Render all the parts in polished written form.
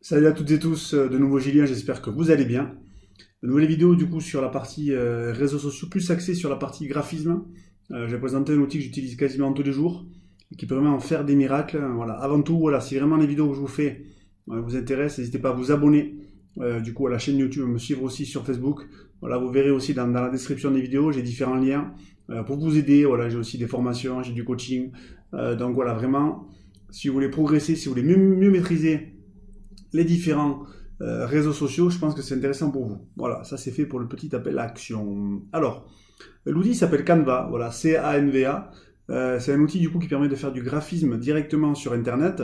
Salut à toutes et tous, de nouveau Julien, j'espère que vous allez bien. De nouvelle vidéo du coup sur la partie réseaux sociaux, plus axée sur la partie graphisme. Je vais présenter un outil que j'utilise quasiment tous les jours et qui permet d'en faire des miracles. Voilà. Avant tout, voilà, si vraiment les vidéos que je vous fais vous intéressent, n'hésitez pas à vous abonner du coup à la chaîne YouTube, à me suivre aussi sur Facebook. Voilà, vous verrez aussi dans la description des vidéos, j'ai différents liens pour vous aider. Voilà, j'ai aussi des formations, j'ai du coaching. Donc voilà, vraiment, si vous voulez progresser, si vous voulez mieux maîtriser les différents réseaux sociaux, je pense que c'est intéressant pour vous. Voilà, ça c'est fait pour le petit appel à action. Alors, l'outil s'appelle Canva, voilà, C-A-N-V-A. C'est un outil du coup qui permet de faire du graphisme directement sur Internet.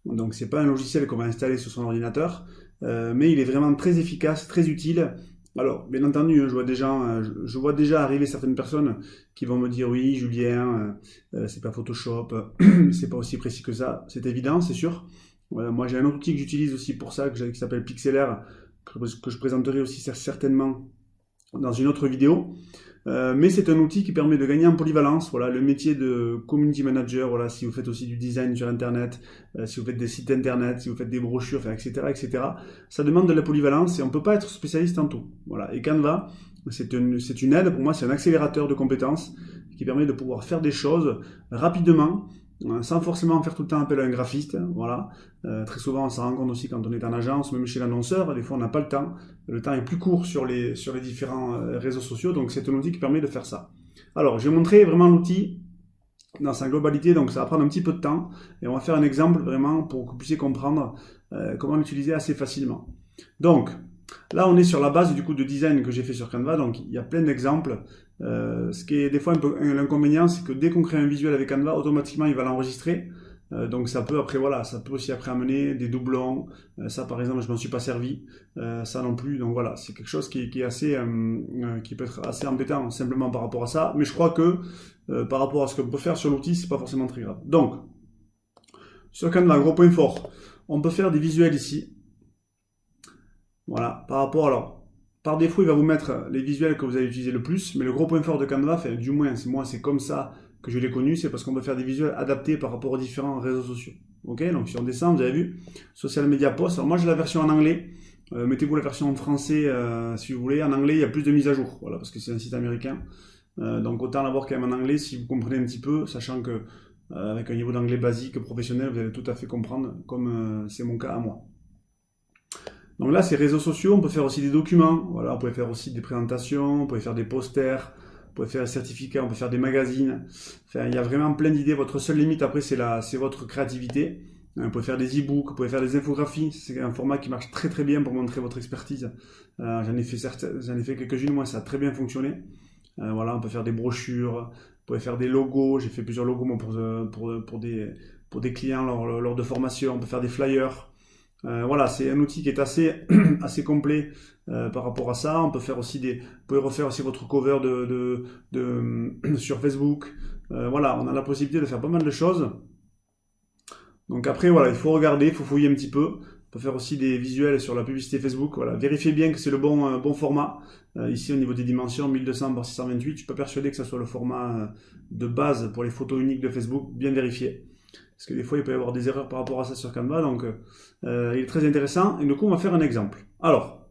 Donc c'est pas un logiciel qu'on va installer sur son ordinateur, mais il est vraiment très efficace, très utile. Alors, bien entendu, je vois déjà arriver certaines personnes qui vont me dire oui, Julien, c'est pas Photoshop, c'est pas aussi précis que ça. C'est évident, c'est sûr. Moi, j'ai un autre outil que j'utilise aussi pour ça, qui s'appelle Pixlr, que je présenterai aussi certainement dans une autre vidéo. Mais c'est un outil qui permet de gagner en polyvalence. Voilà, le métier de community manager, voilà, si vous faites aussi du design sur Internet, si vous faites des sites Internet, si vous faites des brochures, enfin, etc., etc., ça demande de la polyvalence et on ne peut pas être spécialiste en tout. Voilà. Et Canva, c'est une aide, pour moi, c'est un accélérateur de compétences qui permet de pouvoir faire des choses rapidement, sans forcément faire tout le temps appel à un graphiste. Voilà. Très souvent, on s'en rend compte aussi quand on est en agence, même chez l'annonceur, des fois on n'a pas le temps. Le temps est plus court sur les différents réseaux sociaux, donc c'est un outil qui permet de faire ça. Alors, je vais montrer vraiment l'outil dans sa globalité, donc ça va prendre un petit peu de temps, et on va faire un exemple vraiment pour que vous puissiez comprendre comment l'utiliser assez facilement. Donc, là on est sur la base du coup de design que j'ai fait sur Canva, donc il y a plein d'exemples. Ce qui est des fois un peu l'inconvénient, c'est que dès qu'on crée un visuel avec Canva, automatiquement il va l'enregistrer. Donc ça peut après voilà, ça peut aussi après amener des doublons. Ça par exemple, je m'en suis pas servi, ça non plus. Donc voilà, c'est quelque chose qui est assez, qui peut être assez embêtant simplement par rapport à ça. Mais je crois que par rapport à ce qu'on peut faire sur l'outil, c'est pas forcément très grave. Donc sur Canva, gros point fort, on peut faire des visuels ici. Voilà, par rapport alors. Par défaut, il va vous mettre les visuels que vous allez utiliser le plus, mais le gros point fort de Canva, enfin, du moins, moi c'est comme ça que je l'ai connu, c'est parce qu'on peut faire des visuels adaptés par rapport aux différents réseaux sociaux. Ok, donc si on descend, vous avez vu, Social Media Post. Alors moi j'ai la version en anglais, mettez-vous la version en français si vous voulez. En anglais, il y a plus de mises à jour, voilà, parce que c'est un site américain. Donc autant l'avoir quand même en anglais si vous comprenez un petit peu, sachant que avec un niveau d'anglais basique, professionnel, vous allez tout à fait comprendre, comme c'est mon cas à moi. Donc là, c'est réseaux sociaux, on peut faire aussi des documents, voilà, on peut faire aussi des présentations, on peut faire des posters, on peut faire des certificats, on peut faire des magazines. Enfin, il y a vraiment plein d'idées. Votre seule limite après, c'est votre créativité. On peut faire des e-books, on peut faire des infographies. C'est un format qui marche très très bien pour montrer votre expertise. J'en ai fait quelques-unes, moi, ça a très bien fonctionné. Voilà, on peut faire des brochures, on peut faire des logos. J'ai fait plusieurs logos moi, pour des clients lors de formation. On peut faire des flyers. Voilà, c'est un outil qui est assez, assez complet par rapport à ça. On peut faire aussi vous pouvez refaire aussi votre cover sur Facebook. Voilà, on a la possibilité de faire pas mal de choses. Donc après, voilà, il faut regarder, il faut fouiller un petit peu. On peut faire aussi des visuels sur la publicité Facebook. Voilà, vérifiez bien que c'est le bon format. Ici, au niveau des dimensions, 1200 par 628, je suis pas persuadé que ça soit le format de base pour les photos uniques de Facebook. Bien vérifié. Parce que des fois, il peut y avoir des erreurs par rapport à ça sur Canva. Donc, il est très intéressant. Et du coup, on va faire un exemple. Alors,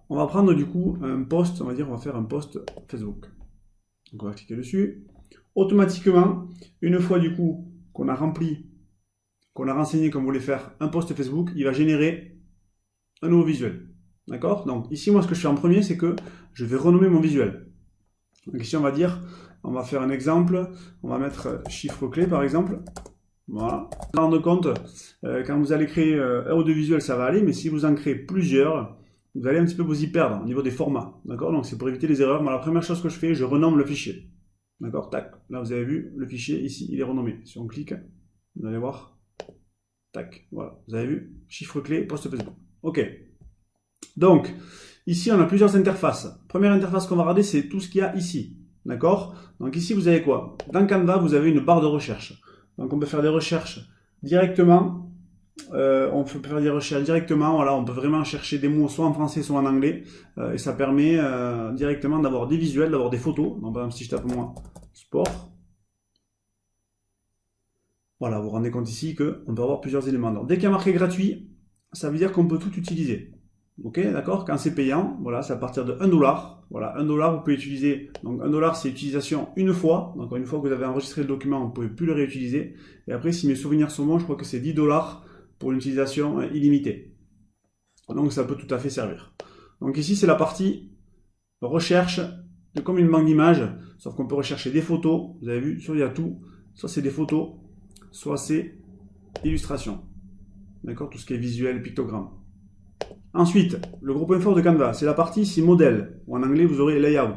on va prendre du coup un post, on va dire, on va faire un post Facebook. Donc, on va cliquer dessus. Automatiquement, une fois du coup qu'on a rempli, qu'on a renseigné qu'on voulait faire un post Facebook, il va générer un nouveau visuel. D'accord? Donc, ici, moi, ce que je fais en premier, c'est que je vais renommer mon visuel. Donc, ici, on va dire, on va faire un exemple. On va mettre chiffre clé, par exemple. Voilà. Vous vous rendez compte, quand vous allez créer un ou deux visuels, ça va aller, mais si vous en créez plusieurs, vous allez un petit peu vous y perdre au niveau des formats. D'accord? Donc c'est pour éviter les erreurs. Moi, la première chose que je fais, je renomme le fichier. D'accord? Tac. Là, vous avez vu, le fichier ici, il est renommé. Si on clique, vous allez voir. Tac. Voilà. Vous avez vu, chiffre clé, post Facebook. Ok. Donc, ici, on a plusieurs interfaces. Première interface qu'on va regarder, c'est tout ce qu'il y a ici. D'accord? Donc ici, vous avez quoi? Dans Canva, vous avez une barre de recherche. Donc on peut faire des recherches directement. Voilà, on peut vraiment chercher des mots soit en français, soit en anglais. Et ça permet directement d'avoir des visuels, d'avoir des photos. Donc par exemple, si je tape moi sport, voilà, vous vous rendez compte ici qu'on peut avoir plusieurs éléments. Donc, dès qu'il y a marqué gratuit, ça veut dire qu'on peut tout utiliser. Ok, d'accord? Quand c'est payant, voilà, c'est à partir de 1 dollar. Voilà, 1 dollar, vous pouvez utiliser. Donc 1 dollar, c'est utilisation une fois. Donc une fois que vous avez enregistré le document, vous ne pouvez plus le réutiliser. Et après, si mes souvenirs sont bons, je crois que c'est 10 dollars pour une utilisation illimitée. Donc ça peut tout à fait servir. Donc ici, c'est la partie recherche, de comme une banque d'images, sauf qu'on peut rechercher des photos. Vous avez vu, soit il y a tout, soit c'est des photos, soit c'est illustration. D'accord? Tout ce qui est visuel, pictogramme. Ensuite, le gros point fort de Canva, c'est la partie ici modèle, ou en anglais vous aurez layout.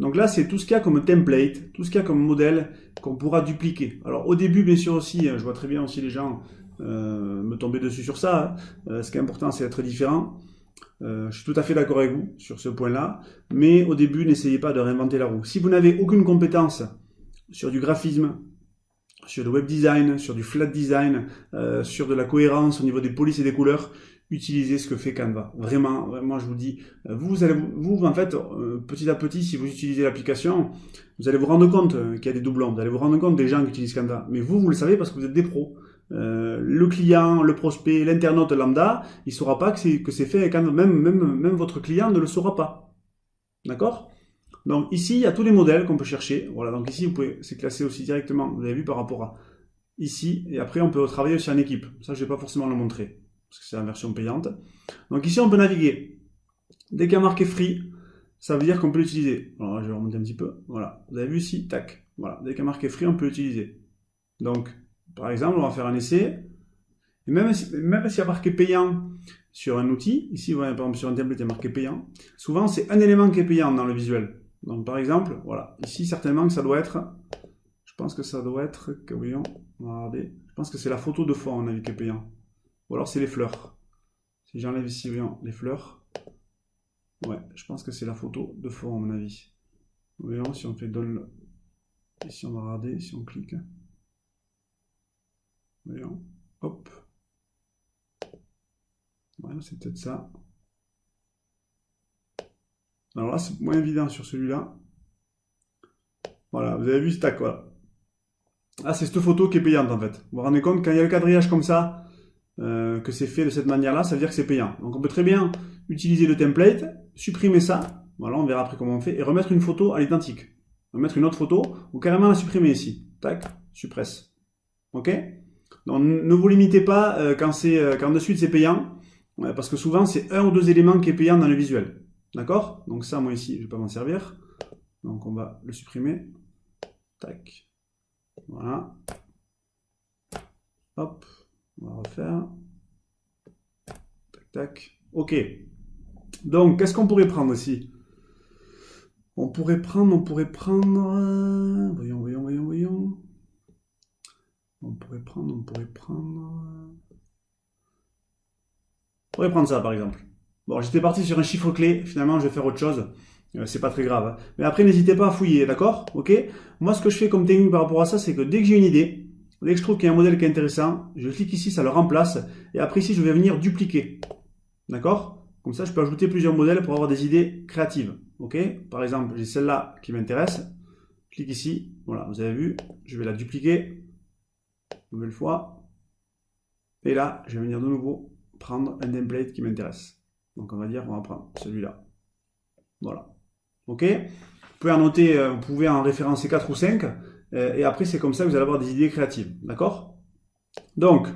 Donc là, c'est tout ce qu'il y a comme template, tout ce qu'il y a comme modèle qu'on pourra dupliquer. Alors au début, bien sûr aussi, je vois très bien aussi les gens me tomber dessus sur ça. Ce qui est important, c'est d'être différent. Je suis tout à fait d'accord avec vous sur ce point-là, mais au début, n'essayez pas de réinventer la roue. Si vous n'avez aucune compétence sur du graphisme, sur le web design, sur du flat design, sur de la cohérence au niveau des polices et des couleurs, utilisez ce que fait Canva. Vraiment, vraiment, je vous dis, vous en fait, petit à petit, si vous utilisez l'application, vous allez vous rendre compte qu'il y a des doublons, vous allez vous rendre compte des gens qui utilisent Canva. Mais vous le savez parce que vous êtes des pros. Le client, le prospect, l'internaute lambda, il ne saura pas que c'est fait avec Canva. Même votre client ne le saura pas. D'accord? Donc ici, il y a tous les modèles qu'on peut chercher. Voilà, donc ici, c'est classé aussi directement, vous avez vu, par rapport à ici. Et après, on peut travailler aussi en équipe. Ça, je ne vais pas forcément le montrer, parce que c'est la version payante. Donc ici, on peut naviguer. Dès qu'il y a marqué free, ça veut dire qu'on peut l'utiliser. Alors je vais remonter un petit peu. Voilà, vous avez vu ici, tac. Voilà, dès qu'il y a marqué free, on peut l'utiliser. Donc, par exemple, on va faire un essai. Et même s'il y a marqué payant sur un outil, ici, par exemple, sur un template, il y a marqué payant. Souvent, c'est un élément qui est payant dans le visuel. Donc, par exemple, voilà, ici, certainement que ça doit être, je pense que ça doit être, voyons, regardez, je pense que c'est la photo de fond, à mon avis, qui est payant. Ou alors, c'est les fleurs. Si j'enlève ici, voyons, les fleurs, ouais, je pense que c'est la photo de fond, à mon avis. Voyons, si on fait download, ici, on va regarder, si on clique. Voyons, hop. Voilà, c'est peut-être ça. Alors là, c'est moins évident sur celui-là. Voilà, vous avez vu, tac, voilà. Ah, c'est cette photo qui est payante en fait. Vous vous rendez compte, quand il y a le quadrillage comme ça, que c'est fait de cette manière-là, ça veut dire que c'est payant. Donc on peut très bien utiliser le template, supprimer ça, voilà, on verra après comment on fait, et remettre une photo à l'identique. On va mettre une autre photo, ou carrément la supprimer ici. Tac, suppresse. Ok? Donc ne vous limitez pas quand de suite c'est payant, parce que souvent c'est un ou deux éléments qui est payant dans le visuel. D'accord? Donc ça, moi ici, je ne vais pas m'en servir. Donc on va le supprimer. Tac. Voilà. Hop. On va refaire. Tac, tac. Ok. Donc, qu'est-ce qu'on pourrait prendre ici? On pourrait prendre... Voyons. On pourrait prendre ça, par exemple. Bon, j'étais parti sur un chiffre clé. Finalement, je vais faire autre chose. C'est pas très grave. Hein. Mais après, n'hésitez pas à fouiller, d'accord? Ok? Moi, ce que je fais comme technique par rapport à ça, c'est que dès que j'ai une idée, dès que je trouve qu'il y a un modèle qui est intéressant, je clique ici, ça le remplace. Et après, ici, je vais venir dupliquer. D'accord? Comme ça, je peux ajouter plusieurs modèles pour avoir des idées créatives. Ok? Par exemple, j'ai celle-là qui m'intéresse. Je clique ici. Voilà, vous avez vu. Je vais la dupliquer. Nouvelle fois. Et là, je vais venir de nouveau prendre un template qui m'intéresse. Donc, on va prendre celui-là. Voilà. Ok? Vous pouvez en référencer 4 ou 5. Et après, c'est comme ça que vous allez avoir des idées créatives. D'accord? Donc,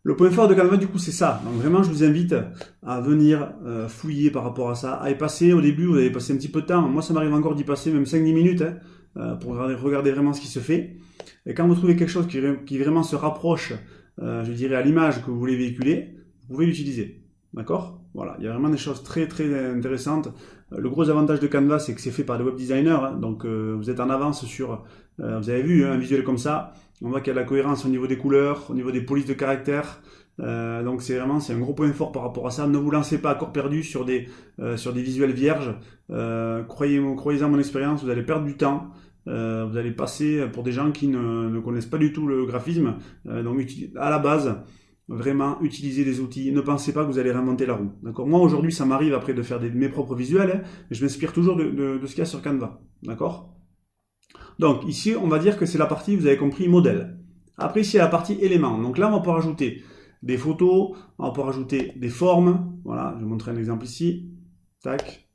le point fort de Canva, du coup, c'est ça. Donc, vraiment, je vous invite à venir fouiller par rapport à ça. À y passer, au début, vous allez passer un petit peu de temps. Moi, ça m'arrive encore d'y passer même 5-10 minutes pour regarder vraiment ce qui se fait. Et quand vous trouvez quelque chose qui vraiment se rapproche, je dirais, à l'image que vous voulez véhiculer, vous pouvez l'utiliser. D'accord? Voilà, il y a vraiment des choses très très intéressantes. Le gros avantage de Canva, c'est que c'est fait par des web designers, hein, donc vous êtes en avance sur, vous avez vu, hein, un visuel comme ça, on voit qu'il y a de la cohérence au niveau des couleurs, au niveau des polices de caractères, donc c'est un gros point fort par rapport à ça. Ne vous lancez pas à corps perdu sur des visuels vierges, croyez-en mon expérience, vous allez perdre du temps. Vous allez passer pour des gens qui ne connaissent pas du tout le graphisme, donc à la base, vraiment, utilisez des outils. Ne pensez pas que vous allez réinventer la roue. D'accord? Moi, aujourd'hui, ça m'arrive après de faire mes propres visuels, hein, mais je m'inspire toujours de ce qu'il y a sur Canva. D'accord? Donc, ici, on va dire que c'est la partie, vous avez compris, modèle. Après, ici, il y a la partie éléments. Donc là, on va pouvoir ajouter des photos, on va pouvoir ajouter des formes. Voilà, je vais vous montrer un exemple ici. Tac.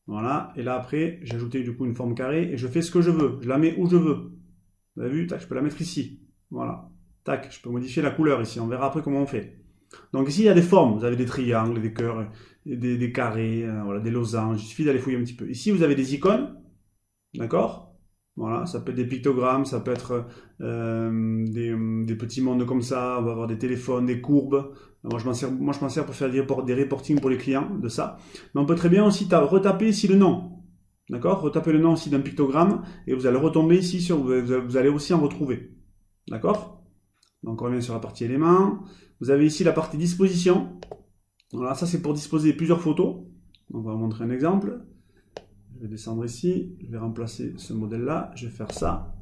Voilà, et là après, j'ai ajouté du coup une forme carrée et je fais ce que je veux. Je la mets où je veux. Vous avez vu? Tac, je peux la mettre ici. Voilà. Tac, je peux modifier la couleur ici. On verra après comment on fait. Donc ici, il y a des formes. Vous avez des triangles, des cœurs, des carrés, voilà, des losanges. Il suffit d'aller fouiller un petit peu. Ici, vous avez des icônes. D'accord? Voilà, ça peut être des pictogrammes, ça peut être des petits mondes comme ça. On va avoir des téléphones, des courbes. Moi, je m'en sers pour faire des reporting pour les clients de ça. Mais on peut très bien aussi retaper ici le nom. D'accord? Retapez le nom aussi d'un pictogramme et vous allez retomber ici sur. Vous allez aussi en retrouver. D'accord? Donc on revient sur la partie éléments. Vous avez ici la partie disposition. Voilà, ça c'est pour disposer plusieurs photos. On va vous montrer un exemple. Je vais descendre ici, je vais remplacer ce modèle-là, je vais faire ça.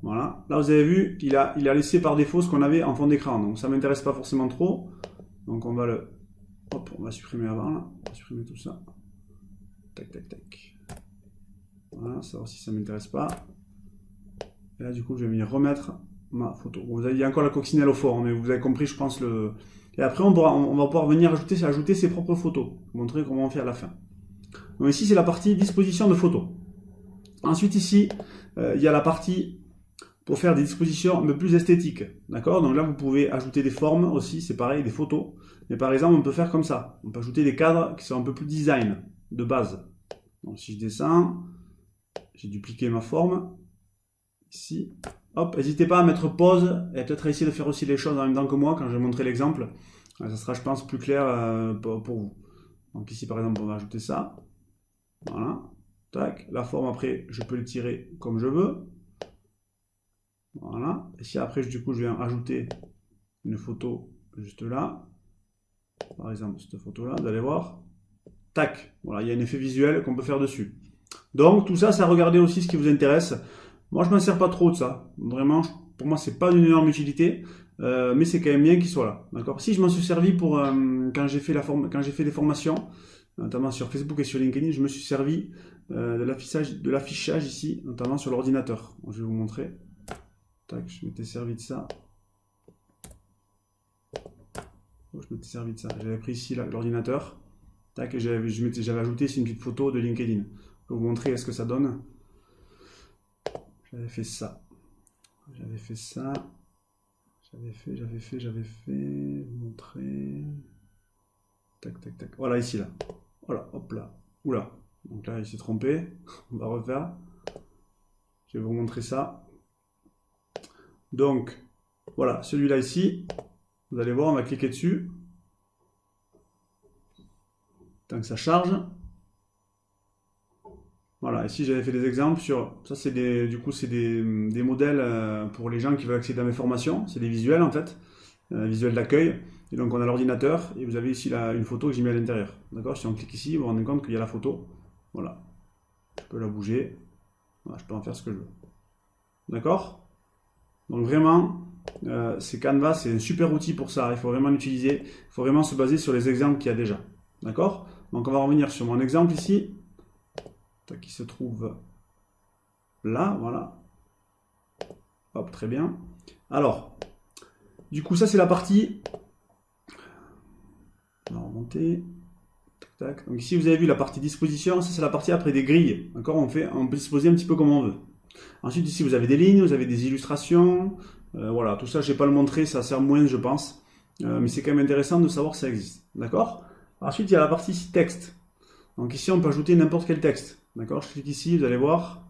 Voilà. Là vous avez vu, il a laissé par défaut ce qu'on avait en fond d'écran. Donc ça ne m'intéresse pas forcément trop. Donc on va le. Hop, on va supprimer avant là. On va supprimer tout ça. Tac, tac, tac. Voilà, ça aussi ça ne m'intéresse pas. Et là du coup je vais venir remettre ma photo. Bon, il y a encore la coccinelle au fond, mais vous avez compris je pense le. Et après on va pouvoir venir ajouter ses propres photos. Je vais vous montrer comment on fait à la fin. Donc ici c'est la partie disposition de photos. Ensuite ici il y a la partie pour faire des dispositions un peu plus esthétiques. D'accord? Donc là vous pouvez ajouter des formes aussi, c'est pareil, des photos. Mais par exemple on peut faire comme ça. On peut ajouter des cadres qui sont un peu plus design de base. Donc si je descends, j'ai dupliqué ma forme. Ici. Hop, n'hésitez pas à mettre pause et peut-être essayer de faire aussi les choses en même temps que moi quand je vais montrer l'exemple. Ça sera, je pense, plus clair pour vous. Donc ici, par exemple, on va ajouter ça. Voilà. Tac. La forme, après, je peux le tirer comme je veux. Voilà. Et si après, du coup, je viens ajouter une photo juste là. Par exemple, cette photo-là, vous allez voir. Tac. Voilà, il y a un effet visuel qu'on peut faire dessus. Donc, tout ça, c'est à regarder aussi ce qui vous intéresse. Moi, je ne m'en sers pas trop de ça. Vraiment, pour moi, c'est pas d'une énorme utilité, mais c'est quand même bien qu'il soit là. D'accord? Si je m'en suis servi pour quand j'ai fait des formations, notamment sur Facebook et sur LinkedIn, je me suis servi de l'affichage ici, notamment sur l'ordinateur. Je vais vous montrer. Tac, je m'étais servi de ça. J'avais pris ici l'ordinateur. Tac, et j'avais ajouté ici une petite photo de LinkedIn. Je vais vous montrer ce que ça donne. J'avais fait ça. J'avais fait. Montrer. Tac, tac, tac. Voilà, ici, là. Voilà, hop là. Oula. Donc là, il s'est trompé. On va refaire. Je vais vous montrer ça. Donc, voilà, celui-là ici. Vous allez voir, on va cliquer dessus. Tant que ça charge. Voilà, ici j'avais fait des exemples sur. Ça, c'est des modèles pour les gens qui veulent accéder à mes formations. C'est des visuels en fait, visuels d'accueil. Et donc on a l'ordinateur et vous avez ici une photo que j'ai mis à l'intérieur. D'accord? Si on clique ici, vous vous rendez compte qu'il y a la photo. Voilà. Je peux la bouger. Voilà, je peux en faire ce que je veux. D'accord? Donc vraiment, c'est Canva, c'est un super outil pour ça. Il faut vraiment l'utiliser. Il faut vraiment se baser sur les exemples qu'il y a déjà. D'accord? Donc on va revenir sur mon exemple ici. Qui se trouve là, voilà. Hop, très bien. Alors, du coup, ça c'est la partie. On va remonter. Tac, tac. Donc ici, vous avez vu la partie disposition. Ça c'est la partie après des grilles. D'accord? On peut disposer un petit peu comme on veut. Ensuite, ici, vous avez des lignes, vous avez des illustrations. Voilà, tout ça, je ne vais pas le montrer, ça sert moins, je pense. Mais c'est quand même intéressant de savoir que ça existe. D'accord? Ensuite, il y a la partie ici, texte. Donc ici, on peut ajouter n'importe quel texte. D'accord? Je clique ici, vous allez voir.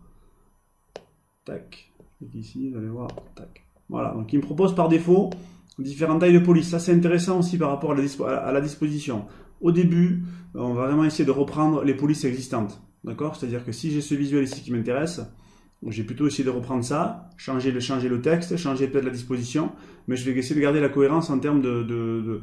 Tac. Je clique ici, vous allez voir. Tac. Voilà. Donc il me propose par défaut différentes tailles de police. Ça, c'est intéressant aussi par rapport à la disposition. Au début, on va vraiment essayer de reprendre les polices existantes. D'accord? C'est-à-dire que si j'ai ce visuel ici qui m'intéresse, j'ai plutôt essayé de reprendre ça, changer le texte, changer peut-être la disposition, mais je vais essayer de garder la cohérence en termes de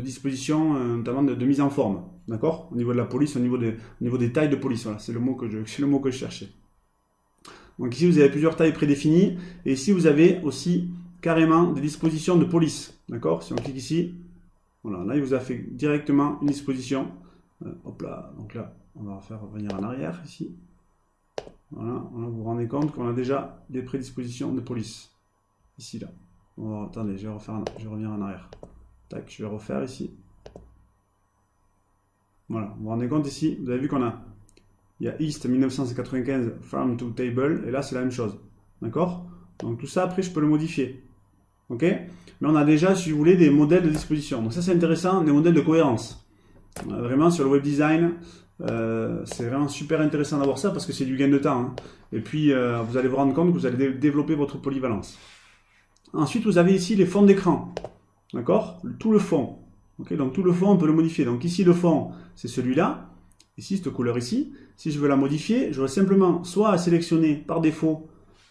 disposition, notamment de mise en forme, d'accord? Au niveau de la police, au niveau des tailles de police, voilà, c'est le mot que je cherchais. Donc ici vous avez plusieurs tailles prédéfinies, et ici vous avez aussi carrément des dispositions de police, d'accord? Si on clique ici, voilà, là il vous a fait directement une disposition, hop là, donc là, on va faire revenir en arrière ici. Voilà, vous vous rendez compte qu'on a déjà des prédispositions de police. Ici, là. Oh, attendez, je vais revenir en arrière. Tac, je vais refaire ici. Voilà, vous vous rendez compte ici, vous avez vu il y a East 1995 Farm to Table, et là c'est la même chose. D'accord? Donc tout ça, après, je peux le modifier. Ok? Mais on a déjà, si vous voulez, des modèles de disposition. Donc ça, c'est intéressant, des modèles de cohérence. Vraiment, sur le web design, c'est vraiment super intéressant d'avoir ça parce que c'est du gain de temps. Hein. Et puis, vous allez vous rendre compte que vous allez développer votre polyvalence. Ensuite, vous avez ici les fonds d'écran. D'accord? Tout le fond. Okay, donc tout le fond, on peut le modifier. Donc ici, le fond, c'est celui-là. Ici, cette couleur ici. Si je veux la modifier, j'aurai simplement soit à sélectionner par défaut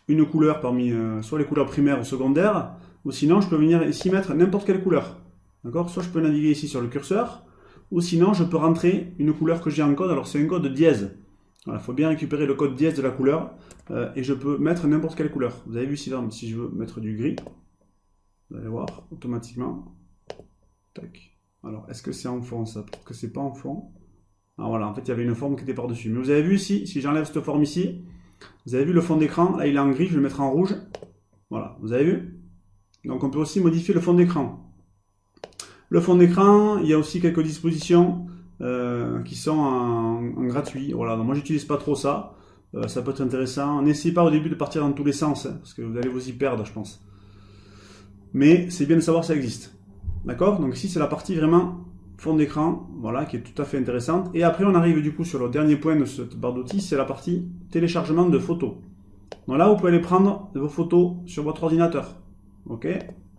une couleur parmi soit les couleurs primaires ou secondaires, ou sinon, je peux venir ici mettre n'importe quelle couleur. D'accord? Soit je peux naviguer ici sur le curseur, ou sinon, je peux rentrer une couleur que j'ai en code. Alors, c'est un code dièse. Il faut bien récupérer le code dièse de la couleur, et je peux mettre n'importe quelle couleur. Vous avez vu, si je veux mettre du gris, vous allez voir automatiquement. Tac. Alors, est-ce que c'est en fond ça? Peut-être que c'est pas en fond. Ah voilà, en fait, il y avait une forme qui était par-dessus. Mais vous avez vu ici, si j'enlève cette forme ici, vous avez vu le fond d'écran, là il est en gris, je vais le mettre en rouge. Voilà, vous avez vu? Donc on peut aussi modifier le fond d'écran. Le fond d'écran, il y a aussi quelques dispositions qui sont en gratuit. Voilà, donc moi j'utilise pas trop ça. Ça peut être intéressant. N'essayez pas au début de partir dans tous les sens, hein, parce que vous allez vous y perdre, je pense. Mais c'est bien de savoir que ça existe. D'accord? Donc ici c'est la partie vraiment fond d'écran, voilà, qui est tout à fait intéressante. Et après on arrive du coup sur le dernier point de cette barre d'outils, c'est la partie téléchargement de photos. Donc là vous pouvez aller prendre vos photos sur votre ordinateur. Ok?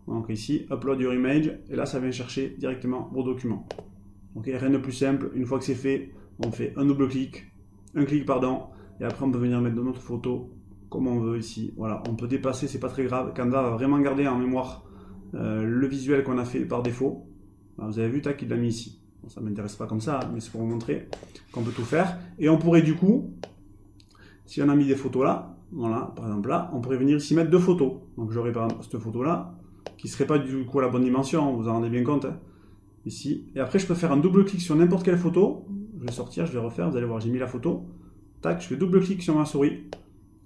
Donc ici, upload your image, et là ça vient chercher directement vos documents. Ok, rien de plus simple, une fois que c'est fait, on fait un double clic, et après on peut venir mettre notre photo comme on veut ici. Voilà, on peut dépasser, c'est pas très grave. Canva va vraiment garder en mémoire le visuel qu'on a fait par défaut. Alors, vous avez vu, tac, il l'a mis ici. Bon, ça ne m'intéresse pas comme ça, mais c'est pour vous montrer qu'on peut tout faire. Et on pourrait du coup, si on a mis des photos là, voilà, par exemple là, on pourrait venir ici mettre deux photos. Donc j'aurais par exemple cette photo là, qui ne serait pas du coup à la bonne dimension, vous en rendez bien compte, hein, ici. Et après je peux faire un double clic sur n'importe quelle photo. Je vais sortir, je vais refaire, vous allez voir, j'ai mis la photo. Tac, je fais double clic sur ma souris.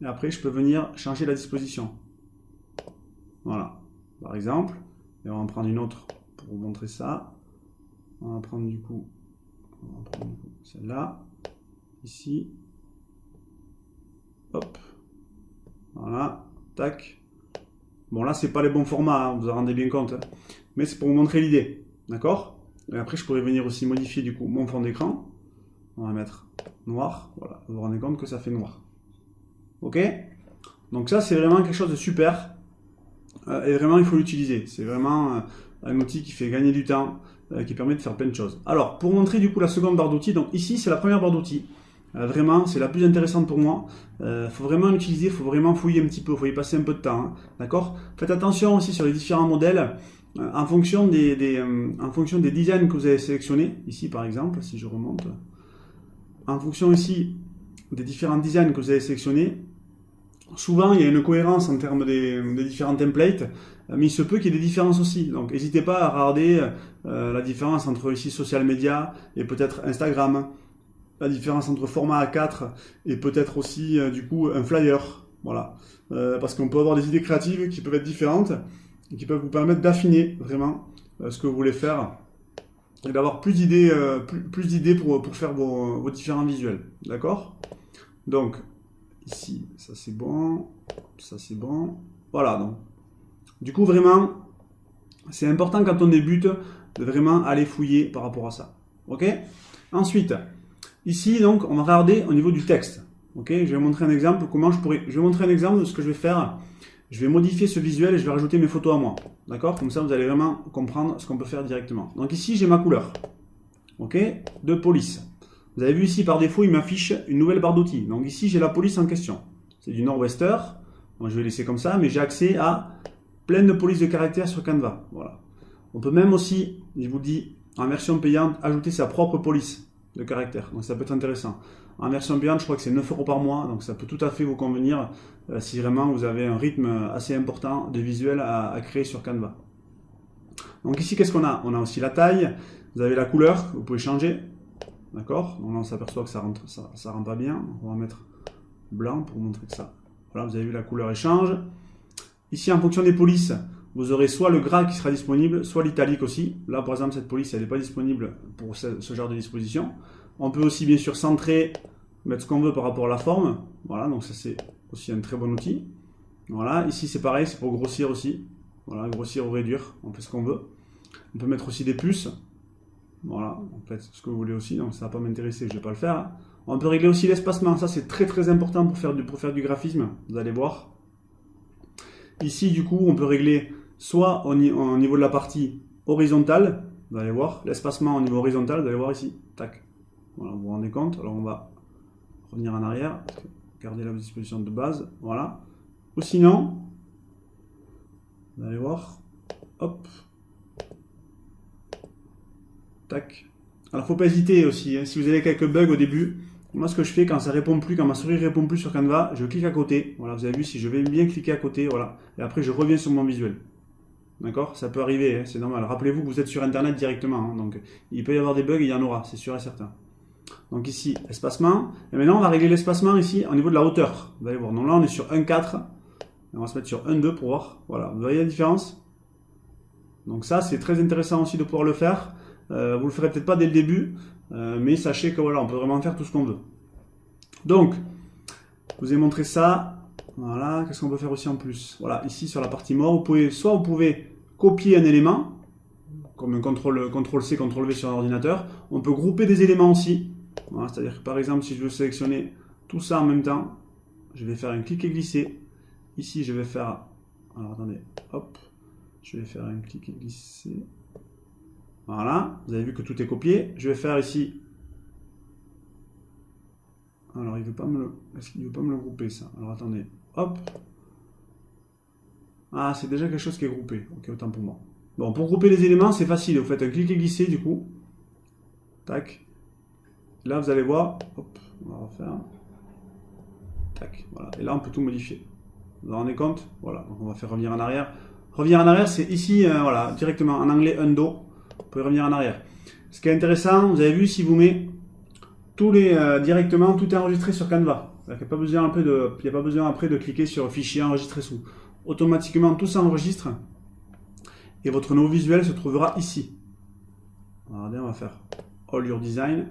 Et après je peux venir changer la disposition. Voilà, par exemple. Et on va en prendre une autre pour vous montrer ça. On va prendre du coup, celle-là, ici. Hop. Voilà, tac. Bon là c'est pas les bons formats, hein, vous en rendez bien compte. Hein. Mais c'est pour vous montrer l'idée. D'accord? Et après je pourrais venir aussi modifier du coup mon fond d'écran. On va mettre noir. Voilà, vous vous rendez compte que ça fait noir. Ok? Donc ça c'est vraiment quelque chose de super. Et vraiment il faut l'utiliser. C'est vraiment un outil qui fait gagner du temps, qui permet de faire plein de choses. Alors pour montrer du coup la seconde barre d'outils, donc ici c'est la première barre d'outils. Vraiment c'est la plus intéressante pour moi. Faut vraiment l'utiliser, faut vraiment fouiller un petit peu, faut y passer un peu de temps. Hein, d'accord? Faites attention aussi sur les différents modèles. En fonction des designs que vous avez sélectionnés, ici par exemple, si je remonte, en fonction ici des différents designs que vous avez sélectionnés, souvent il y a une cohérence en termes des différents templates, mais il se peut qu'il y ait des différences aussi. Donc n'hésitez pas à regarder la différence entre ici social media et peut-être Instagram, la différence entre format A4 et peut-être aussi du coup un flyer. Voilà. Parce qu'on peut avoir des idées créatives qui peuvent être différentes et qui peuvent vous permettre d'affiner vraiment ce que vous voulez faire et d'avoir plus d'idées pour faire vos différents visuels. D'accord? Donc, ici, ça c'est bon, ça c'est bon. Voilà, donc. Du coup, vraiment, c'est important quand on débute de vraiment aller fouiller par rapport à ça. Ok? Ensuite, ici, donc, on va regarder au niveau du texte. Ok? Je vais montrer un exemple. Je vais montrer un exemple de ce que je vais faire. Je vais modifier ce visuel et je vais rajouter mes photos à moi. D'accord? Comme ça, vous allez vraiment comprendre ce qu'on peut faire directement. Donc ici, j'ai ma couleur. Ok? De police. Vous avez vu ici, par défaut, il m'affiche une nouvelle barre d'outils. Donc ici, j'ai la police en question. C'est du Northwester. Donc je vais laisser comme ça, mais j'ai accès à plein de polices de caractères sur Canva. Voilà. On peut même aussi, je vous dis, en version payante, ajouter sa propre police de caractères. Donc ça peut être intéressant. En version payante, je crois que c'est 9 € par mois, donc ça peut tout à fait vous convenir si vraiment vous avez un rythme assez important de visuel à créer sur Canva. Donc ici, qu'est-ce qu'on a? On a aussi la taille, vous avez la couleur, que vous pouvez changer. D'accord? Donc là, on s'aperçoit que ça rentre pas bien. Donc on va mettre blanc pour montrer que ça. Voilà, vous avez vu, la couleur elle change. Ici, en fonction des polices, vous aurez soit le gras qui sera disponible, soit l'italique aussi. Là, par exemple, cette police, elle n'est pas disponible pour ce genre de disposition. On peut aussi, bien sûr, centrer, mettre ce qu'on veut par rapport à la forme. Voilà, donc ça, c'est aussi un très bon outil. Voilà, ici, c'est pareil, c'est pour grossir aussi. Voilà, grossir ou réduire, on fait ce qu'on veut. On peut mettre aussi des puces. Voilà, en fait, ce que vous voulez aussi, donc ça ne va pas m'intéresser, je ne vais pas le faire. On peut régler aussi l'espacement, ça c'est très très important pour faire du graphisme, vous allez voir. Ici, du coup, on peut régler soit au niveau de la partie horizontale, vous allez voir, l'espacement au niveau horizontal, vous allez voir ici, tac. Voilà, vous vous rendez compte, alors on va revenir en arrière, garder la disposition de base, voilà. Ou sinon, vous allez voir, hop, tac. Alors, faut pas hésiter aussi, hein, si vous avez quelques bugs au début, moi, ce que je fais quand ça répond plus, quand ma souris répond plus sur Canva, je clique à côté. Voilà, vous avez vu, si je vais bien cliquer à côté, voilà. Et après, je reviens sur mon visuel. D'accord? Ça peut arriver, hein, c'est normal. Rappelez-vous que vous êtes sur Internet directement. Hein, donc, il peut y avoir des bugs, il y en aura, c'est sûr et certain. Donc ici, espacement. Et maintenant, on va régler l'espacement ici au niveau de la hauteur. Vous allez voir. Donc là, on est sur 1,4. On va se mettre sur 1,2 pour voir. Voilà, vous voyez la différence? Donc ça, c'est très intéressant aussi de pouvoir le faire. Vous le ferez peut-être pas dès le début. Mais sachez que voilà, on peut vraiment faire tout ce qu'on veut. Donc, je vous ai montré ça. Voilà, qu'est-ce qu'on peut faire aussi en plus? Voilà, ici sur la partie mort, vous pouvez copier un élément, comme un CTRL-C, CTRL-V sur un ordinateur. On peut grouper des éléments aussi. Voilà, c'est-à-dire que par exemple, si je veux sélectionner tout ça en même temps, je vais faire un cliquer glisser. Ici, je vais faire... Alors attendez, hop. Je vais faire un cliquer glisser. Voilà, vous avez vu que tout est copié. Je vais faire ici... Alors, il ne veut pas me le grouper, ça. Alors, attendez. Hop. Ah, c'est déjà quelque chose qui est groupé. Ok, autant pour moi. Bon, pour grouper les éléments, c'est facile. Vous faites un clic et glisser, du coup. Tac. Là, vous allez voir. Hop, on va refaire. Tac, voilà. Et là, on peut tout modifier. Vous vous rendez compte? Voilà. Donc, on va faire revenir en arrière. Revenir en arrière, c'est ici, voilà, directement. En anglais, undo. Vous pouvez revenir en arrière. Ce qui est intéressant, vous avez vu, si vous mettez directement, tout est enregistré sur Canva. Il n'y a pas besoin après de cliquer sur fichier enregistrer sous. Automatiquement, tout s'enregistre et votre nouveau visuel se trouvera ici. Regardez, on va faire All Your Design.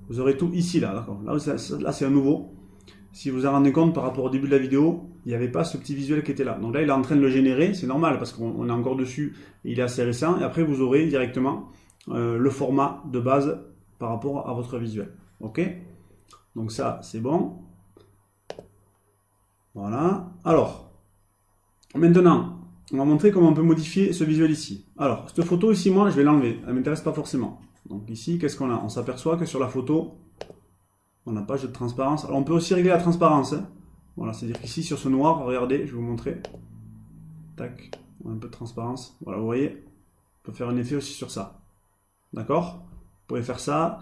Vous aurez tout ici, là, d'accord. Là, c'est un nouveau. Si vous vous en rendez compte par rapport au début de la vidéo, il n'y avait pas ce petit visuel qui était là. Donc là, il est en train de le générer. C'est normal parce qu'on est encore dessus. Et il est assez récent. Et après, vous aurez directement le format de base par rapport à votre visuel. Ok, donc ça c'est bon. Voilà. Alors, maintenant, on va montrer comment on peut modifier ce visuel ici. Alors, cette photo ici, moi, je vais l'enlever. Elle ne m'intéresse pas forcément. Donc ici, qu'est-ce qu'on a? On s'aperçoit que sur la photo, on n'a pas de transparence. Alors, on peut aussi régler la transparence. Hein. Voilà, c'est-à-dire qu'ici, sur ce noir, regardez, je vais vous montrer. Tac, on a un peu de transparence. Voilà, vous voyez, on peut faire un effet aussi sur ça. D'accord? Vous pouvez faire ça,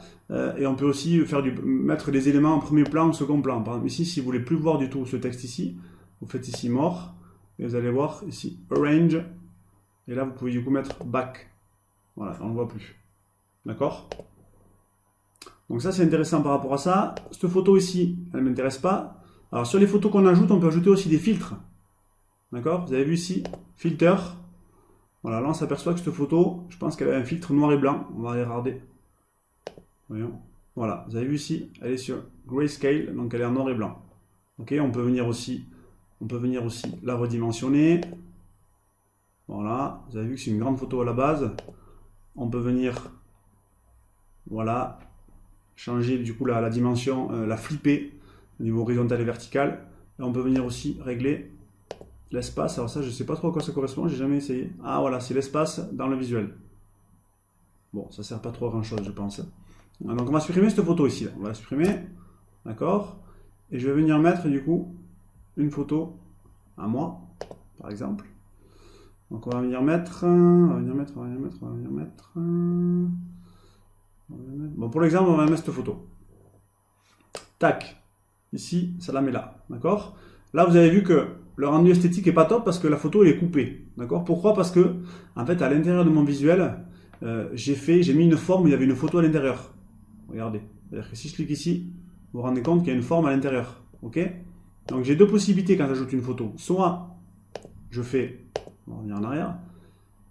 et on peut aussi mettre des éléments en premier plan ou second plan. Par exemple, ici, si vous voulez plus voir du tout ce texte ici, vous faites ici More, et vous allez voir ici Arrange, et là vous pouvez du coup mettre Back. Voilà, on ne le voit plus. D'accord? Donc ça c'est intéressant par rapport à ça. Cette photo ici, elle ne m'intéresse pas. Alors sur les photos qu'on ajoute, on peut ajouter aussi des filtres. D'accord? Vous avez vu ici, Filter. Voilà, là on s'aperçoit que cette photo, je pense qu'elle a un filtre noir et blanc. On va aller regarder. Voyons. Voilà, vous avez vu ici, elle est sur Grayscale, donc elle est en noir et blanc. Ok, on peut venir aussi la redimensionner. Voilà, vous avez vu que c'est une grande photo à la base. On peut venir, voilà, changer du coup la dimension, la flipper au niveau horizontal et vertical. Et on peut venir aussi régler l'espace. Alors ça, je ne sais pas trop à quoi ça correspond, j'ai jamais essayé. Ah voilà, c'est l'espace dans le visuel. Bon, ça ne sert pas trop à grand chose, je pense. Donc on va supprimer cette photo ici, là. On va la supprimer, d'accord? Et je vais venir mettre du coup une photo à moi, par exemple. Donc on va venir mettre, bon pour l'exemple on va mettre cette photo. Tac, ici ça la met là, d'accord? Là vous avez vu que le rendu esthétique est pas top parce que la photo elle est coupée, d'accord? Pourquoi? Parce que en fait à l'intérieur de mon visuel, j'ai mis une forme où il y avait une photo à l'intérieur. Regardez, c'est-à-dire que si je clique ici, vous vous rendez compte qu'il y a une forme à l'intérieur. Ok? Donc j'ai deux possibilités quand j'ajoute une photo. Soit je fais On va revenir en arrière.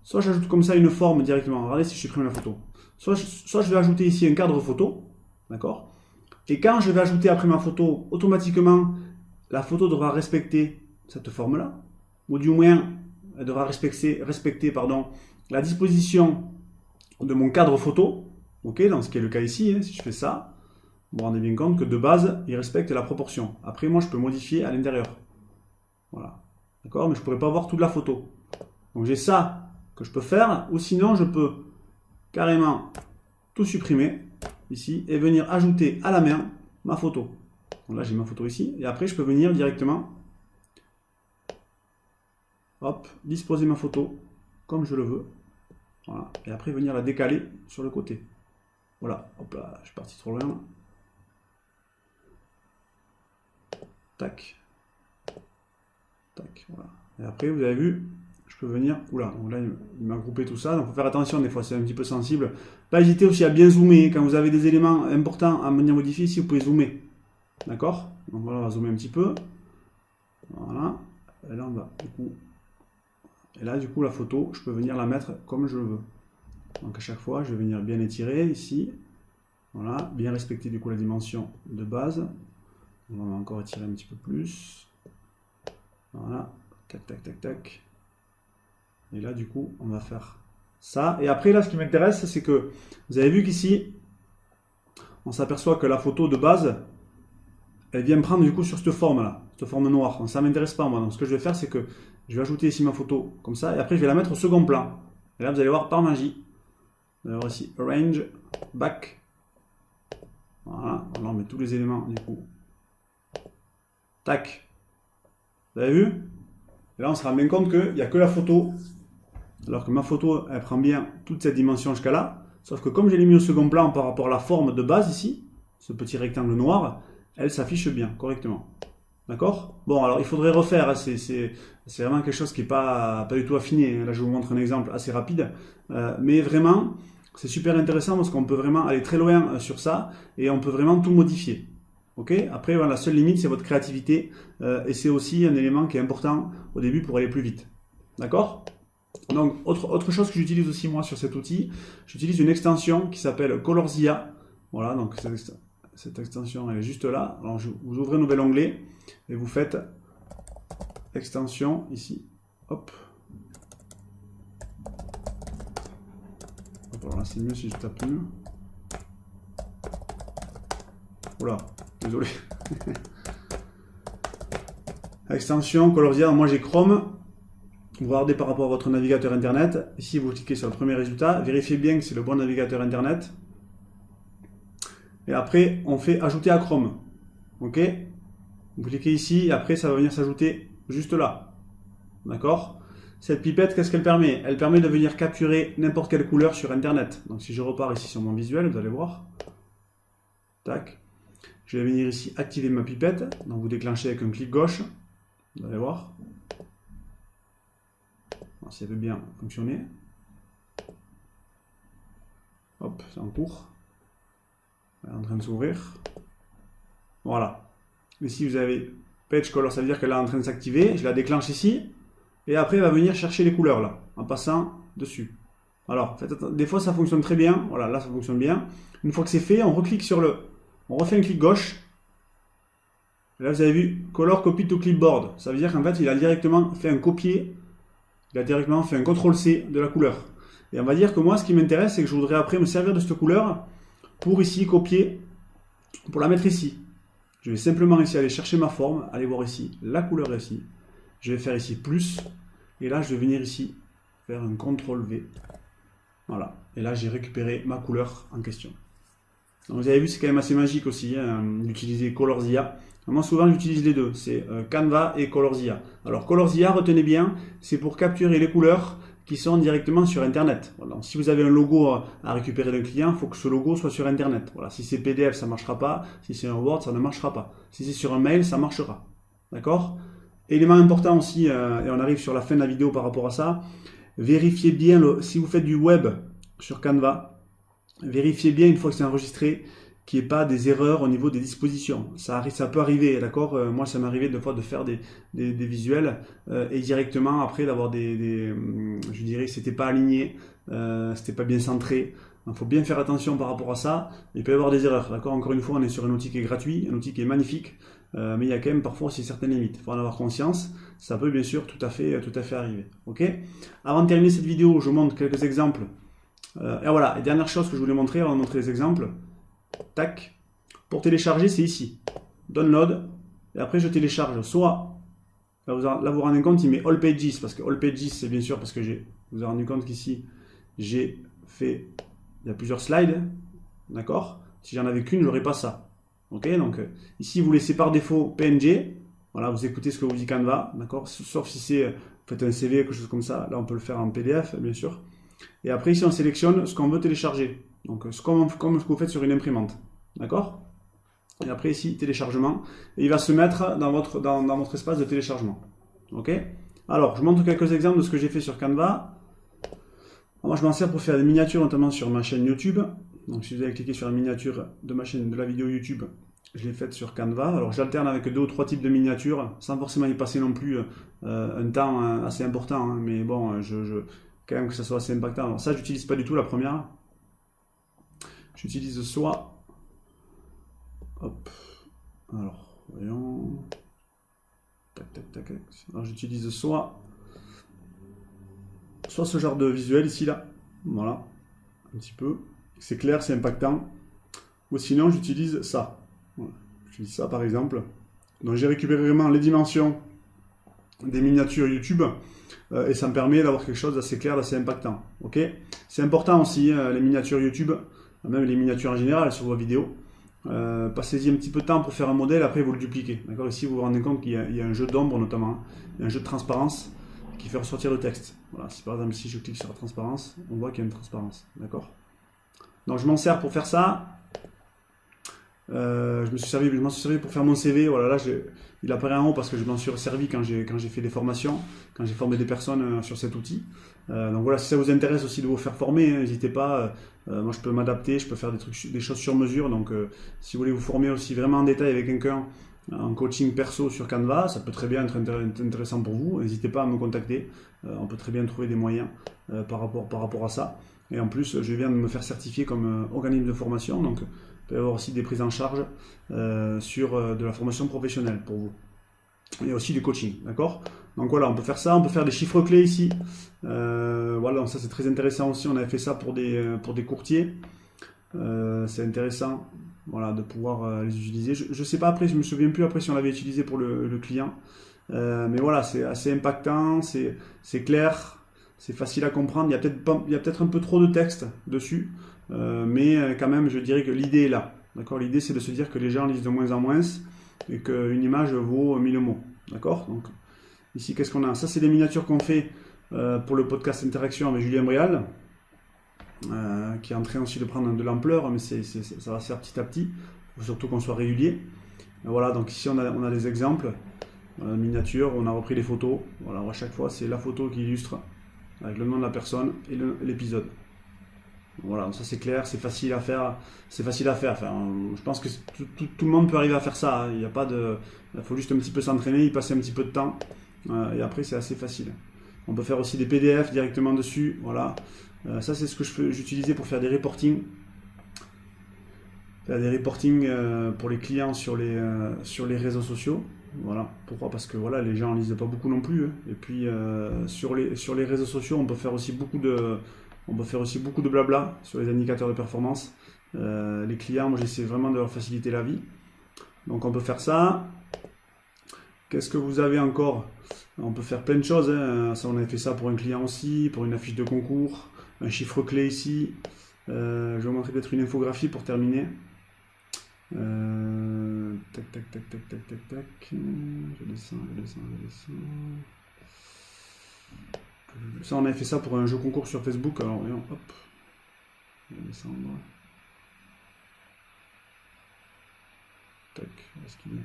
Soit j'ajoute comme ça une forme directement. Regardez si je supprime la photo. Soit je vais ajouter ici un cadre photo. D'accord? Et quand je vais ajouter après ma photo, automatiquement, la photo devra respecter cette forme-là. Ou du moins, elle devra respecter la disposition de mon cadre photo. Ok, dans ce qui est le cas ici, hein, si je fais ça, vous vous rendez bien compte que de base, il respecte la proportion. Après, moi, je peux modifier à l'intérieur. Voilà. D'accord? Mais je ne pourrais pas voir toute la photo. Donc, j'ai ça que je peux faire. Ou sinon, je peux carrément tout supprimer ici et venir ajouter à la main ma photo. Donc là, j'ai ma photo ici. Et après, je peux venir directement, hop, disposer ma photo comme je le veux. Voilà. Et après, venir la décaler sur le côté. Voilà. Hop là, je suis parti trop loin. Tac. Tac. Voilà. Et après, vous avez vu, je peux venir. Oula, donc là, il m'a groupé tout ça. Donc, il faut faire attention, des fois, c'est un petit peu sensible. Pas hésiter aussi à bien zoomer. Quand vous avez des éléments importants à venir modifier, ici, vous pouvez zoomer. D'accord? Donc voilà, on va zoomer un petit peu. Voilà. Et là, on va, du coup. Et là, du coup, la photo, je peux venir la mettre comme je veux. Donc à chaque fois, je vais venir bien étirer ici. Voilà, bien respecter du coup la dimension de base. On va encore étirer un petit peu plus. Voilà, tac, tac, tac, tac. Et là, du coup, on va faire ça. Et après, là, ce qui m'intéresse, c'est que vous avez vu qu'ici, on s'aperçoit que la photo de base, elle vient prendre du coup sur cette forme-là, cette forme noire. Donc ça ne m'intéresse pas, moi. Donc ce que je vais faire, c'est que je vais ajouter ici ma photo comme ça. Et après, je vais la mettre au second plan. Et là, vous allez voir par magie. Vous allez voir ici, Arrange, Back. Voilà, on met tous les éléments du coup. Tac. Vous avez vu? Et là, on se rend bien compte qu'il n'y a que la photo. Alors que ma photo, elle prend bien toute cette dimension jusqu'à là. Sauf que comme je l'ai mis au second plan par rapport à la forme de base ici, ce petit rectangle noir, elle s'affiche bien, correctement. D'accord? Bon, alors il faudrait refaire, hein, c'est vraiment quelque chose qui n'est pas du tout affiné. Là, je vous montre un exemple assez rapide. Mais vraiment, c'est super intéressant parce qu'on peut vraiment aller très loin sur ça et on peut vraiment tout modifier. Ok? Après, voilà, la seule limite, c'est votre créativité et c'est aussi un élément qui est important au début pour aller plus vite. D'accord? Donc, autre chose que j'utilise aussi moi sur cet outil, j'utilise une extension qui s'appelle Colorzilla. Voilà, donc cette extension elle est juste là. Alors, vous ouvrez un nouvel onglet et vous faites extension ici. Hop. Alors là, c'est mieux si je tape mieux. Oula, désolé. Extension Colorzilla, moi j'ai Chrome. Vous regardez par rapport à votre navigateur internet. Ici, vous cliquez sur le premier résultat. Vérifiez bien que c'est le bon navigateur internet. Et après, on fait ajouter à Chrome. Ok? Vous cliquez ici et après, ça va venir s'ajouter juste là. D'accord? Cette pipette, qu'est-ce qu'elle permet? Elle permet de venir capturer n'importe quelle couleur sur internet. Donc, si je repars ici sur mon visuel, vous allez voir. Tac. Je vais venir ici activer ma pipette. Donc, vous déclenchez avec un clic gauche. Vous allez voir. Si elle veut bien fonctionner. Hop, c'est en cours. Elle est en train de s'ouvrir. Voilà. Ici, vous avez Page Color, ça veut dire qu'elle est en train de s'activer. Je la déclenche ici. Et après, elle va venir chercher les couleurs là, en passant dessus. Alors, des fois, ça fonctionne très bien. Voilà, là, ça fonctionne bien. Une fois que c'est fait, on reclique sur le... On refait un clic gauche. Et là, vous avez vu Color Copy to Clipboard. Ça veut dire qu'en fait, il a directement fait un copier. Il a directement fait un CTRL-C de la couleur. Et on va dire que moi, ce qui m'intéresse, c'est que je voudrais après me servir de cette couleur pour ici copier, pour la mettre ici. Je vais simplement ici aller chercher ma forme, aller voir ici, la couleur est ici. Je vais faire ici plus, et là, je vais venir ici, faire un CTRL-V. Voilà. Et là, j'ai récupéré ma couleur en question. Donc, vous avez vu, c'est quand même assez magique aussi hein, d'utiliser Colorzilla. Moi, souvent, j'utilise les deux. C'est Canva et Colorzilla. Alors, Colorzilla, retenez bien, c'est pour capturer les couleurs qui sont directement sur Internet. Voilà. Donc, si vous avez un logo à récupérer d'un client, il faut que ce logo soit sur Internet. Voilà. Si c'est PDF, ça ne marchera pas. Si c'est un Word, ça ne marchera pas. Si c'est sur un mail, ça marchera. D'accord? Élément important aussi, et on arrive sur la fin de la vidéo par rapport à ça, vérifiez bien, si vous faites du web sur Canva, vérifiez bien une fois que c'est enregistré qu'il n'y ait pas des erreurs au niveau des dispositions. Ça peut arriver, d'accord. Moi, ça m'est arrivé deux fois de faire des visuels et directement après d'avoir je dirais que c'était pas aligné, c'était pas bien centré. Il faut bien faire attention par rapport à ça. Il peut y avoir des erreurs, d'accord. Encore une fois, on est sur un outil qui est gratuit, un outil qui est magnifique, mais il y a quand même parfois aussi certaines limites. Il faut en avoir conscience. Ça peut bien sûr tout à fait arriver. Ok. Avant de terminer cette vidéo, je vous montre quelques exemples. Et voilà. Et dernière chose que je voulais montrer, avant de montrer les exemples. Tac. Pour télécharger, c'est ici. Download. Et après, je télécharge. Soit, là vous vous rendez compte, il met All Pages. Parce que All Pages, c'est bien sûr parce que vous vous rendu compte qu'ici, j'ai fait, il y a plusieurs slides. D'accord. Si j'en avais qu'une, j'aurais pas ça. Ok. Donc, ici, vous laissez par défaut PNG. Voilà, vous écoutez ce que vous dit Canva. D'accord. Sauf si c'est, faites un CV, quelque chose comme ça. Là, on peut le faire en PDF, bien sûr. Et après, ici, on sélectionne ce qu'on veut télécharger. Donc, comme ce que vous faites sur une imprimante. D'accord? Et après, ici, téléchargement. Et il va se mettre dans votre espace de téléchargement. Ok? Alors, je montre quelques exemples de ce que j'ai fait sur Canva. Moi, je m'en sers pour faire des miniatures, notamment sur ma chaîne YouTube. Donc, si vous avez cliqué sur la miniature de ma chaîne, de la vidéo YouTube, je l'ai faite sur Canva. Alors, j'alterne avec 2 ou 3 types de miniatures, sans forcément y passer non plus un temps assez important. Hein, mais bon, quand même que ça soit assez impactant. Alors, ça, j'utilise pas du tout la première. J'utilise soit... Hop. Alors, voyons... Tac, tac, tac. Alors, j'utilise soit ce genre de visuel ici, là. Voilà. Un petit peu. C'est clair, c'est impactant. Ou sinon, j'utilise ça. Voilà. J'utilise ça, par exemple. Donc, j'ai récupéré vraiment les dimensions des miniatures YouTube. Et ça me permet d'avoir quelque chose d'assez clair, d'assez impactant. Ok. C'est important aussi, les miniatures YouTube. Même les miniatures en général sur vos vidéos. Passez-y un petit peu de temps pour faire un modèle, après vous le dupliquez. D'accord. Ici, vous vous rendez compte qu'il y a un jeu d'ombre notamment, hein. Il y a un jeu de transparence qui fait ressortir le texte. Voilà. Si par exemple ici je clique sur la transparence, on voit qu'il y a une transparence. D'accord. Donc je m'en sers pour faire ça. Je m'en suis servi pour faire mon CV. Voilà, là, il apparaît en haut parce que je m'en suis servi quand j'ai fait des formations, quand j'ai formé des personnes sur cet outil. Donc voilà, si ça vous intéresse aussi de vous faire former, n'hésitez pas. Moi, je peux m'adapter, je peux faire des choses sur mesure. Donc, si vous voulez vous former aussi vraiment en détail avec quelqu'un en coaching perso sur Canva, ça peut très bien être intéressant pour vous. N'hésitez pas à me contacter. On peut très bien trouver des moyens par rapport à ça. Et en plus, je viens de me faire certifier comme organisme de formation. Donc, il peut y avoir aussi des prises en charge sur de la formation professionnelle pour vous. Il y a aussi du coaching, d'accord? Donc voilà, on peut faire ça, on peut faire des chiffres clés ici. Voilà, donc ça c'est très intéressant aussi. On avait fait ça pour des courtiers. C'est intéressant, voilà, de pouvoir les utiliser. Je sais pas après, je me souviens plus après si on l'avait utilisé pour le client. Mais voilà, c'est assez impactant, c'est clair, c'est facile à comprendre. Il y a peut-être un peu trop de texte dessus, mais quand même, je dirais que l'idée est là. D'accord? L'idée c'est de se dire que les gens lisent de moins en moins et qu'une image vaut 1000 mots. D'accord? Donc ici, qu'est-ce qu'on a? Ça, c'est des miniatures qu'on fait pour le podcast Interaction avec Julien Brial, qui est en train aussi de prendre de l'ampleur, mais ça va se faire petit à petit. Il faut surtout qu'on soit régulier. Voilà, donc ici, on a des exemples. Miniatures, on a repris les photos. Voilà, à chaque fois, c'est la photo qui illustre avec le nom de la personne et l'épisode. Voilà, donc ça c'est clair, c'est facile à faire. Enfin, je pense que tout le monde peut arriver à faire ça. Hein. Il faut juste un petit peu s'entraîner, y passer un petit peu de temps, et après c'est assez facile. On peut faire aussi des PDF directement dessus. Voilà, ça c'est ce que j'utilisais pour faire des reportings. Pour les clients sur les réseaux sociaux. Voilà, pourquoi? Parce que voilà, les gens ne lisent pas beaucoup non plus. Hein. Et puis sur les réseaux sociaux, on peut faire aussi beaucoup de blabla sur les indicateurs de performance. Les clients, moi j'essaie vraiment de leur faciliter la vie. Donc on peut faire ça. Qu'est-ce que vous avez encore? On peut faire plein de choses. Hein. Ça, on avait fait ça pour un client aussi, pour une affiche de concours, un chiffre clé ici. Je vais vous montrer peut-être une infographie pour terminer. Tac, tac, tac, tac, tac, tac, tac. Je descends. Ça, on avait fait ça pour un jeu concours sur Facebook. Alors, voyons, hop. Je vais descendre. Tac, où est-ce qu'il est?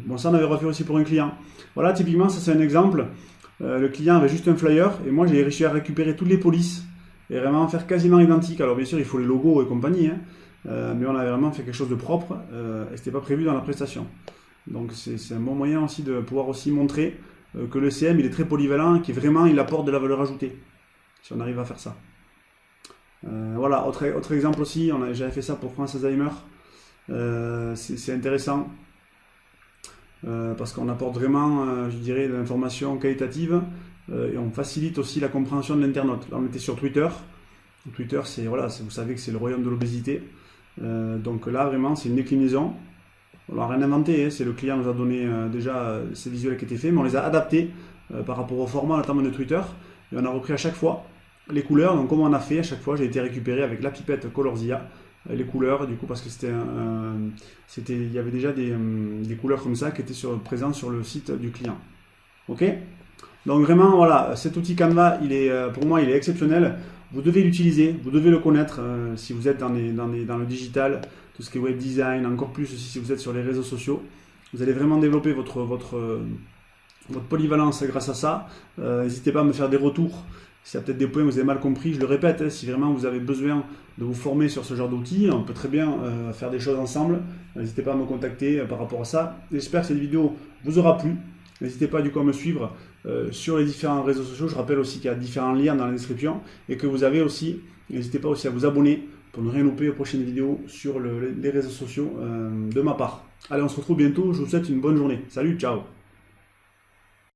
Bon, ça, on avait refait aussi pour un client. Voilà, typiquement, ça, c'est un exemple. Le client avait juste un flyer et moi, j'ai réussi à récupérer toutes les polices et vraiment faire quasiment identique. Alors bien sûr, il faut les logos et compagnie, hein, mais on avait vraiment fait quelque chose de propre et c'était pas prévu dans la prestation. Donc c'est un bon moyen aussi de pouvoir aussi montrer que le CM il est très polyvalent et qu'il vraiment il apporte de la valeur ajoutée si on arrive à faire ça. Voilà, autre exemple aussi, j'avais fait ça pour France Alzheimer. C'est intéressant parce qu'on apporte vraiment, je dirais, de l'information qualitative et on facilite aussi la compréhension de l'internaute. Là, on était sur Twitter. Twitter, voilà, vous savez que c'est le royaume de l'obésité. Donc là, vraiment, c'est une déclinaison. On n'a rien inventé, hein, c'est le client nous a donné déjà ces visuels qui étaient faits, mais on les a adaptés par rapport au format notamment de Twitter. Et on a repris à chaque fois les couleurs. Donc comme on a fait à chaque fois, j'ai été récupéré avec la pipette Colorzilla les couleurs, du coup parce que il y avait déjà des couleurs comme ça qui étaient présentes sur le site du client. Ok. Donc vraiment voilà, cet outil Canva, pour moi il est exceptionnel. Vous devez l'utiliser, vous devez le connaître si vous êtes dans le digital, tout ce qui est web design, encore plus aussi si vous êtes sur les réseaux sociaux. Vous allez vraiment développer votre polyvalence grâce à ça. N'hésitez pas à me faire des retours. S'il y a peut-être des points que vous avez mal compris, je le répète, hein, si vraiment vous avez besoin de vous former sur ce genre d'outils, on peut très bien faire des choses ensemble. N'hésitez pas à me contacter par rapport à ça. J'espère que cette vidéo vous aura plu. N'hésitez pas du coup à me suivre sur les différents réseaux sociaux. Je rappelle aussi qu'il y a différents liens dans la description et que vous avez aussi, n'hésitez pas aussi à vous abonner pour ne rien louper aux prochaines vidéos sur les réseaux sociaux de ma part. Allez, on se retrouve bientôt. Je vous souhaite une bonne journée. Salut, ciao!